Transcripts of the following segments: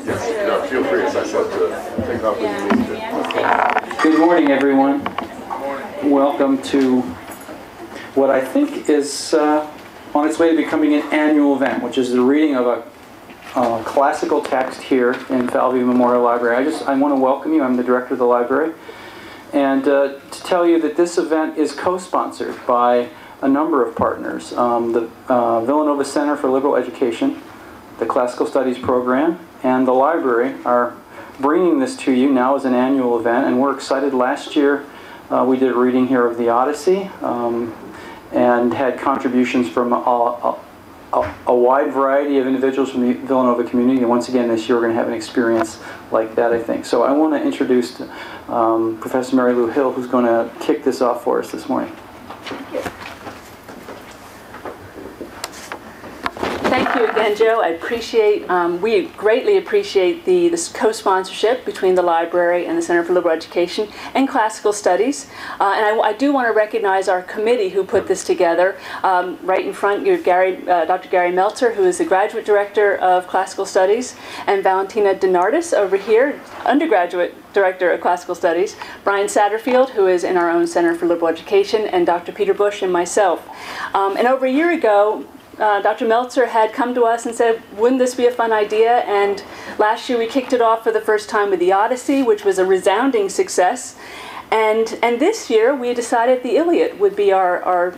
Yes, feel free, as I said, to take off when you need to. Good morning, everyone. Welcome to what I think is on its way to becoming an annual event, which is the reading of a classical text here in Falvey Memorial Library. I want to welcome you. I'm the director of the library. And to tell you that this event is co-sponsored by a number of partners. The Villanova Center for Liberal Education, the Classical Studies Program, and the library are bringing this to you now as an annual event, and we're excited. Last year we did a reading here of the Odyssey and had contributions from a wide variety of individuals from the Villanova community, and once again this year we're going to have an experience like that, I think. So I want to introduce Professor Mary Lou Hill, who's going to kick this off for us this morning. Thank you. Thank you again, Joe. I appreciate, we greatly appreciate this co-sponsorship between the library and the Center for Liberal Education and Classical Studies. And I do want to recognize our committee who put this together. Right in front, you're Dr. Gary Meltzer, who is the Graduate Director of Classical Studies, and Valentina Donardis over here, Undergraduate Director of Classical Studies, Brian Satterfield, who is in our own Center for Liberal Education, and Dr. Peter Bush and myself. And over a year ago, Dr. Meltzer had come to us and said, wouldn't this be a fun idea? And last year we kicked it off for the first time with the Odyssey, which was a resounding success. And this year we decided the Iliad would be our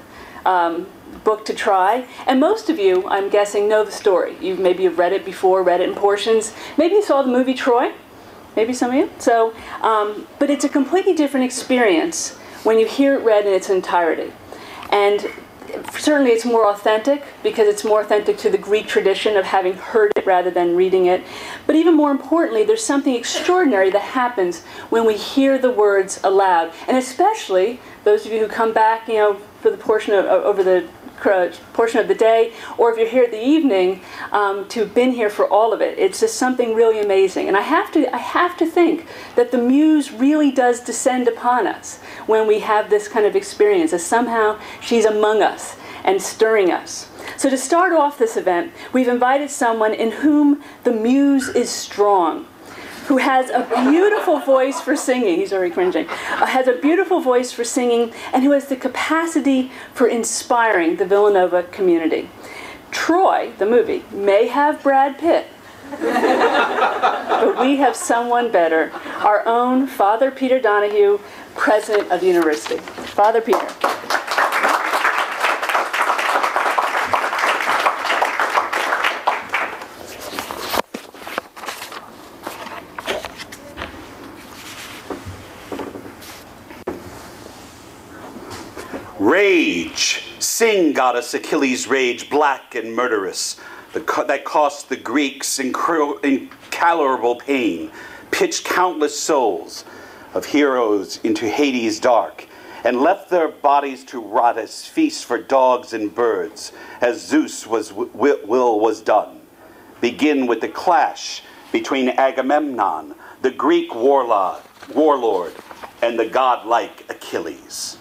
book to try. And most of you, I'm guessing, know the story. Maybe you've read it before, read it in portions. Maybe you saw the movie Troy. Maybe some of you. So, but it's a completely different experience when you hear it read in its entirety. And certainly it's more authentic because it's more authentic to the Greek tradition of having heard it rather than reading it. But even more importantly, there's something extraordinary that happens when we hear the words aloud. And especially those of you who come back, you know, for the portion of, over the portion of the day, or if you're here at the evening, to have been here for all of it. It's just something really amazing. And I have to think that the muse really does descend upon us when we have this kind of experience, as somehow she's among us and stirring us. So to start off this event, we've invited someone in whom the muse is strong, who has a beautiful voice for singing. He's already cringing. Has a beautiful voice for singing, and who has the capacity for inspiring the Villanova community. Troy, the movie, may have Brad Pitt, but we have someone better. Our own Father Peter Donahue, President of the University. Father Peter. Rage, sing, goddess Achilles' rage, black and murderous, that cost the Greeks incalculable pain, pitched countless souls of heroes into Hades' dark, and left their bodies to rot as feasts for dogs and birds, as Zeus' will was done. Begin with the clash between Agamemnon, the Greek warlord, and the godlike Achilles.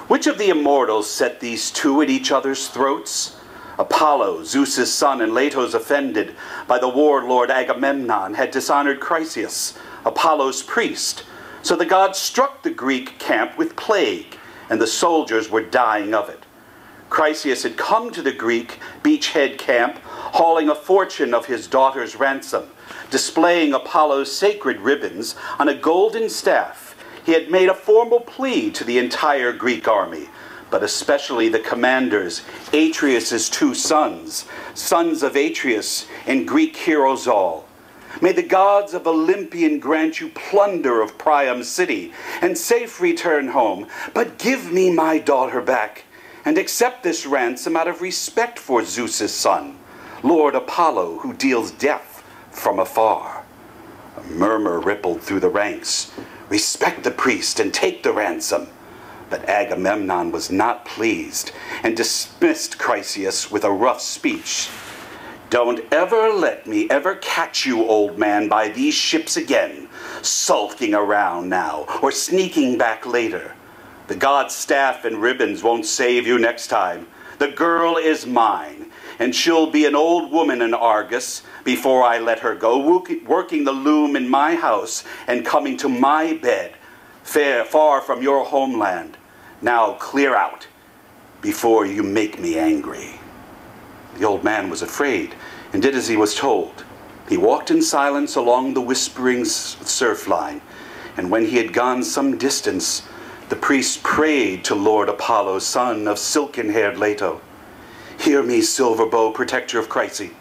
Which of the immortals set these two at each other's throats? Apollo, Zeus's son and Leto's offended by the warlord Agamemnon, had dishonored Chryseis, Apollo's priest. So the gods struck the Greek camp with plague, and the soldiers were dying of it. Chryseis had come to the Greek beachhead camp, hauling a fortune of his daughter's ransom, displaying Apollo's sacred ribbons on a golden staff. He had made a formal plea to the entire Greek army. but especially the commanders, Atreus' 2 sons, sons of Atreus, and Greek heroes all. May the gods of Olympian grant you plunder of Priam's city, and safe return home, but give me my daughter back, and accept this ransom out of respect for Zeus' son, Lord Apollo, who deals death from afar. A murmur rippled through the ranks. Respect the priest and take the ransom. But Agamemnon was not pleased and dismissed Chryseis with a rough speech. Don't ever let me ever catch you, old man, by these ships again, sulking around now or sneaking back later. The god's staff and ribbons won't save you next time. The girl is mine, and she'll be an old woman in Argos before I let her go, working the loom in my house and coming to my bed, far from your homeland. Now clear out before you make me angry. The old man was afraid and did as he was told. He walked in silence along the whispering surf line, and when he had gone some distance, the priest prayed to Lord Apollo, son of silken-haired Leto. Hear me, silver bow, protector of Chryse,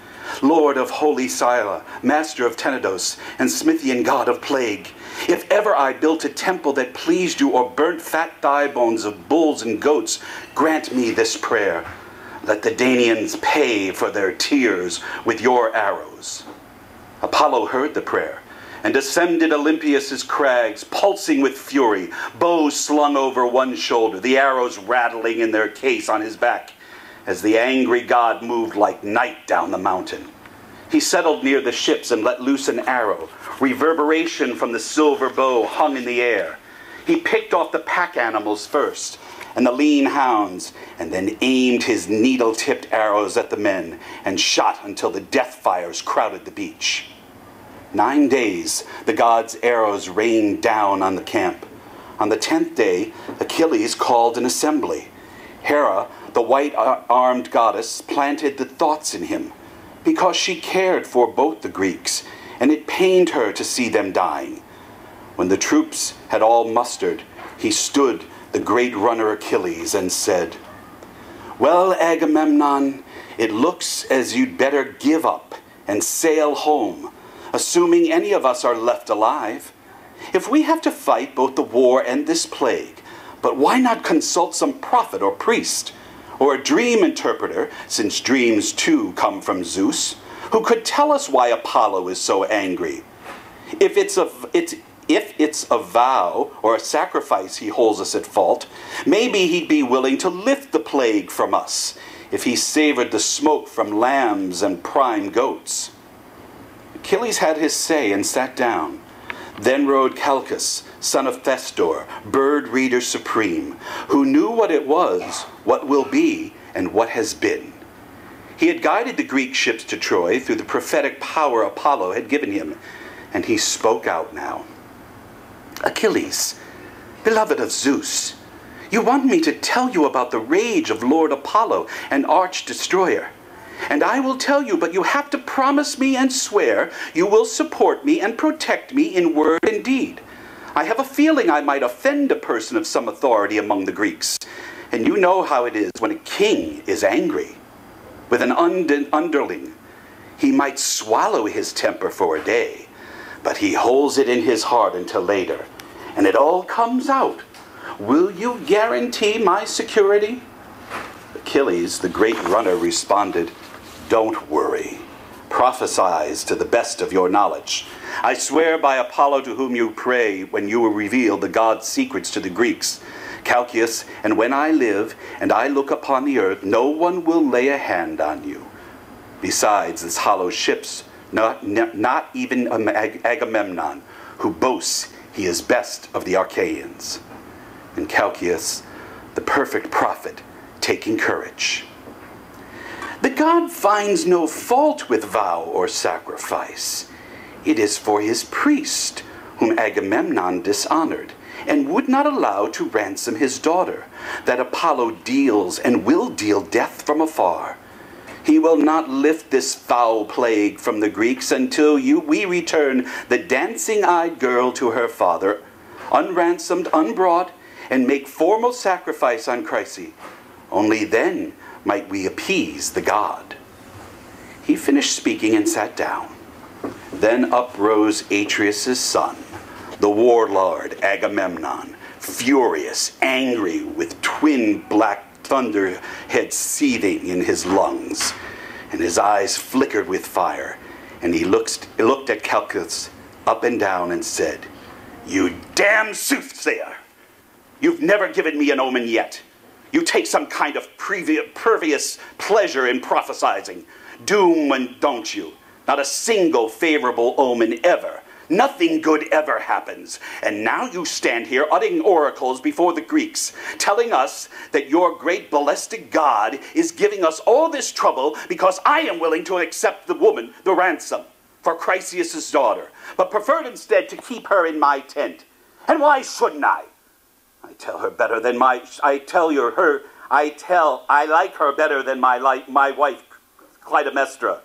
lord of holy Scylla, master of Tenedos, and Smithian god of plague. If ever I built a temple that pleased you, or burnt fat thigh bones of bulls and goats, grant me this prayer. Let the Danaans pay for their tears with your arrows. Apollo heard the prayer, and ascended Olympias' crags, pulsing with fury, bows slung over one shoulder, the arrows rattling in their case on his back, as the angry god moved like night down the mountain. He settled near the ships and let loose an arrow. Reverberation from the silver bow hung in the air. He picked off the pack animals first, and the lean hounds, and then aimed his needle-tipped arrows at the men, and shot until the death fires crowded the beach. 9 days, the god's arrows rained down on the camp. On the 10th day, Achilles called an assembly. Hera, the white-armed goddess, planted the thoughts in him, because she cared for both the Greeks, and it pained her to see them dying. When the troops had all mustered, he stood the great runner Achilles and said, "Well, Agamemnon, it looks as you'd better give up and sail home, assuming any of us are left alive. If we have to fight both the war and this plague, but why not consult some prophet or priest, or a dream interpreter, since dreams too come from Zeus, who could tell us why Apollo is so angry? If it's a vow or a sacrifice he holds us at fault, maybe he'd be willing to lift the plague from us if he savored the smoke from lambs and prime goats." Achilles had his say and sat down. Then rode Calchas, son of Thestor, bird reader supreme, who knew what it was, what will be, and what has been. He had guided the Greek ships to Troy through the prophetic power Apollo had given him, and he spoke out now. "Achilles, beloved of Zeus, you want me to tell you about the rage of Lord Apollo, an arch-destroyer. And I will tell you, but you have to promise me and swear you will support me and protect me in word and deed. I have a feeling I might offend a person of some authority among the Greeks, and you know how it is when a king is angry. With an underling, he might swallow his temper for a day, but he holds it in his heart until later, and it all comes out. Will you guarantee my security?" Achilles, the great runner, responded, "Don't worry. Prophesize to the best of your knowledge. I swear by Apollo to whom you pray when you will reveal the god's secrets to the Greeks, Calchas, and when I live and I look upon the earth, no one will lay a hand on you. Besides this hollow ships, not even Agamemnon, who boasts he is best of the Achaeans." And Calchas, the perfect prophet, taking courage. "The god finds no fault with vow or sacrifice. It is for his priest, whom Agamemnon dishonored, and would not allow to ransom his daughter, that Apollo deals and will deal death from afar. He will not lift this foul plague from the Greeks until we return the dancing-eyed girl to her father, unransomed, unbrought, and make formal sacrifice on Chryse. Only then might we appease the god." He finished speaking and sat down. Then up rose Atreus' son, the warlord Agamemnon, furious, angry, with twin black thunderheads seething in his lungs, and his eyes flickered with fire, and he looked at Calchas up and down and said, "You damn soothsayer! You've never given me an omen yet. You take some kind of pervious pleasure in prophesizing. Doom, don't you? Not a single favorable omen ever. Nothing good ever happens. And now you stand here uttering oracles before the Greeks, telling us that your great ballistic god is giving us all this trouble because I am willing to accept the ransom, for Chryseis' daughter, but preferred instead to keep her in my tent. And why shouldn't I? I like her better than my wife, Clytemnestra.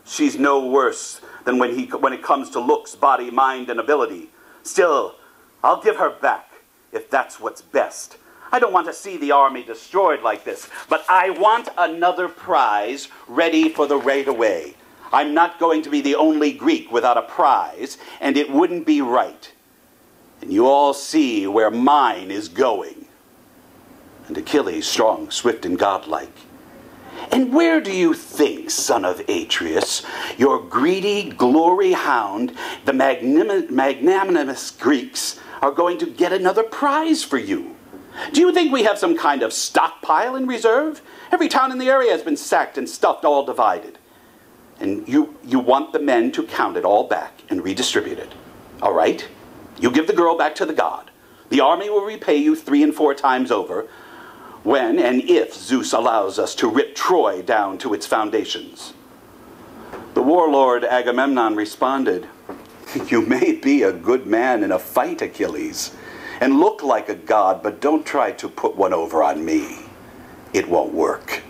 She's no worse than when it comes to looks, body, mind, and ability. Still, I'll give her back, if that's what's best. I don't want to see the army destroyed like this, but I want another prize ready for the right away. I'm not going to be the only Greek without a prize, and it wouldn't be right. And you all see where mine is going." And Achilles, strong, swift, and godlike, "And where do you think, son of Atreus, your greedy glory hound, the magnanimous Greeks, are going to get another prize for you? Do you think we have some kind of stockpile in reserve? Every town in the area has been sacked and stuffed, all divided. And you want the men to count it all back and redistribute it. All right? You give the girl back to the god. The army will repay you 3 and 4 times over, when and if Zeus allows us to rip Troy down to its foundations." The warlord Agamemnon responded, "You may be a good man in a fight, Achilles, and look like a god, but don't try to put one over on me. It won't work.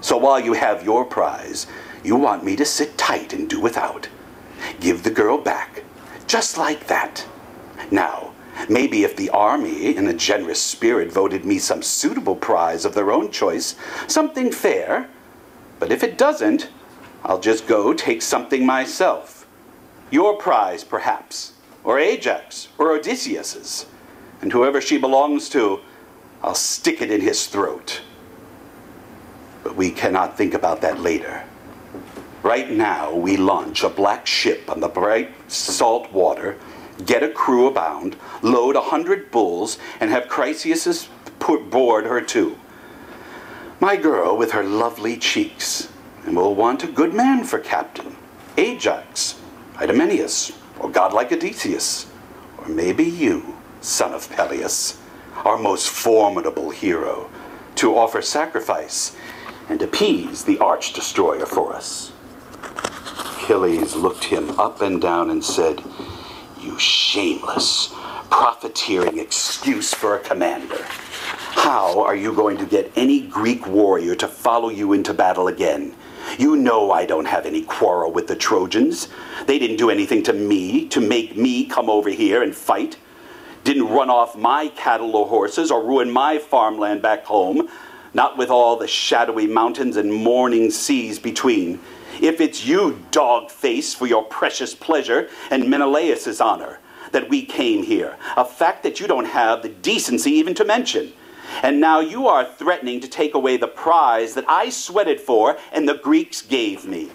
So while you have your prize, you want me to sit tight and do without. Give the girl back, just like that. Now, maybe if the army, in a generous spirit, voted me some suitable prize of their own choice, something fair, but if it doesn't, I'll just go take something myself. Your prize, perhaps, or Ajax, or Odysseus's, and whoever she belongs to, I'll stick it in his throat. But we cannot think about that later. Right now, we launch a black ship on the bright salt water, get a crew abound, load 100 bulls, and have Chryseis board her too. My girl with her lovely cheeks, and we'll want a good man for captain. Ajax, Idomeneus, or godlike Odysseus, or maybe you, son of Peleus, our most formidable hero, to offer sacrifice and appease the arch-destroyer for us." Achilles looked him up and down and said, "You shameless, profiteering excuse for a commander. How are you going to get any Greek warrior to follow you into battle again? You know I don't have any quarrel with the Trojans. They didn't do anything to me to make me come over here and fight. Didn't run off my cattle or horses or ruin my farmland back home, not with all the shadowy mountains and mourning seas between. If it's you, dog-face, for your precious pleasure and Menelaus' honor, that we came here, a fact that you don't have the decency even to mention. And now you are threatening to take away the prize that I sweated for and the Greeks gave me.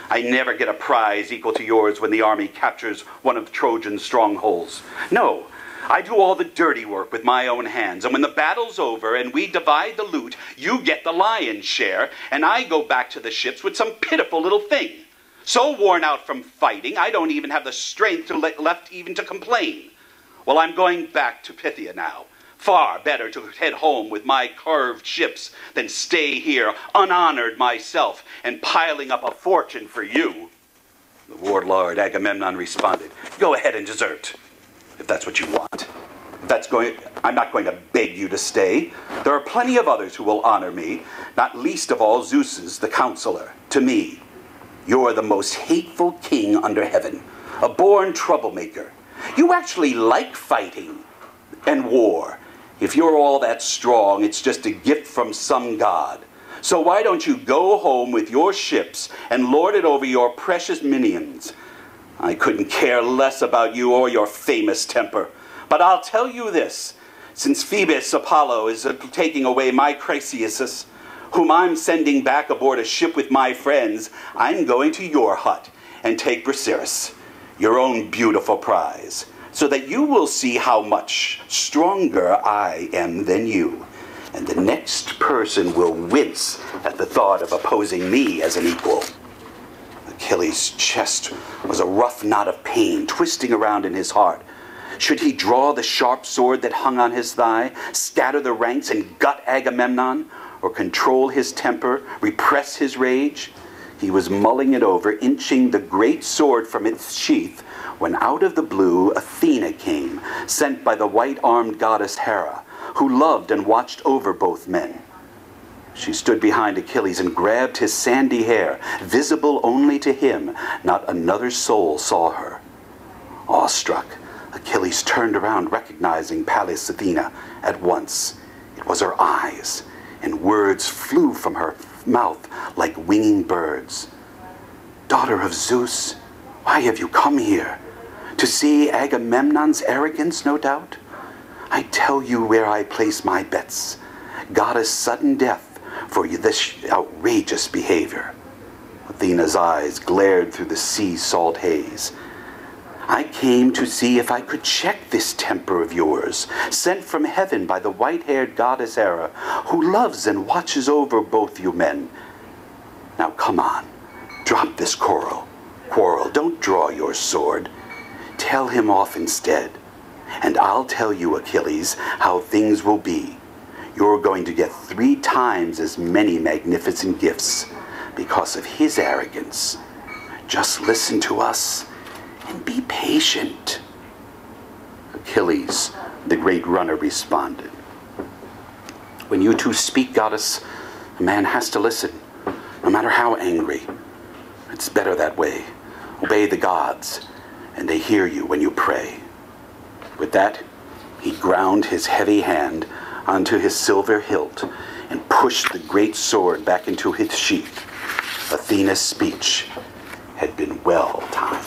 I never get a prize equal to yours when the army captures one of Trojan's strongholds. No, I do all the dirty work with my own hands, and when the battle's over and we divide the loot, you get the lion's share, and I go back to the ships with some pitiful little thing. So worn out from fighting, I don't even have the strength left even to complain. Well, I'm going back to Phthia now. Far better to head home with my carved ships than stay here unhonored myself and piling up a fortune for you." The warlord Agamemnon responded, "Go ahead and desert, if that's what you want. I'm not going to beg you to stay. There are plenty of others who will honor me, not least of all Zeus's, the counselor. To me, you're the most hateful king under heaven, a born troublemaker. You actually like fighting and war, If you're all that strong, it's just a gift from some god. So why don't you go home with your ships and lord it over your precious minions? I couldn't care less about you or your famous temper. But I'll tell you this, since Phoebus Apollo is taking away my Chryseis, whom I'm sending back aboard a ship with my friends, I'm going to your hut and take Briseis, your own beautiful prize, so that you will see how much stronger I am than you. And the next person will wince at the thought of opposing me as an equal. Achilles' chest was a rough knot of pain twisting around in his heart. Should he draw the sharp sword that hung on his thigh, scatter the ranks and gut Agamemnon, or control his temper, repress his rage? He was mulling it over, inching the great sword from its sheath, when out of the blue Athena came, sent by the white-armed goddess Hera, who loved and watched over both men. She stood behind Achilles and grabbed his sandy hair, visible only to him. Not another soul saw her. Awestruck, Achilles turned around, recognizing Pallas Athena at once. It was her eyes, and words flew from her mouth like winging birds. Daughter of Zeus, why have you come here? To see Agamemnon's arrogance, no doubt? I tell you where I place my bets. Goddess sudden death for this outrageous behavior. Athena's eyes glared through the sea-salt haze. I came to see if I could check this temper of yours, sent from heaven by the white-haired goddess Hera, who loves and watches over both you men. Now come on, drop this quarrel. Don't draw your sword. Tell him off instead. And I'll tell you, Achilles, how things will be. You're going to get 3 times as many magnificent gifts because of his arrogance. Just listen to us and be patient. Achilles, the great runner, responded. When you two speak, goddess, a man has to listen, no matter how angry. It's better that way. Obey the gods, and they hear you when you pray. With that, he ground his heavy hand onto his silver hilt and pushed the great sword back into its sheath. Athena's speech had been well timed.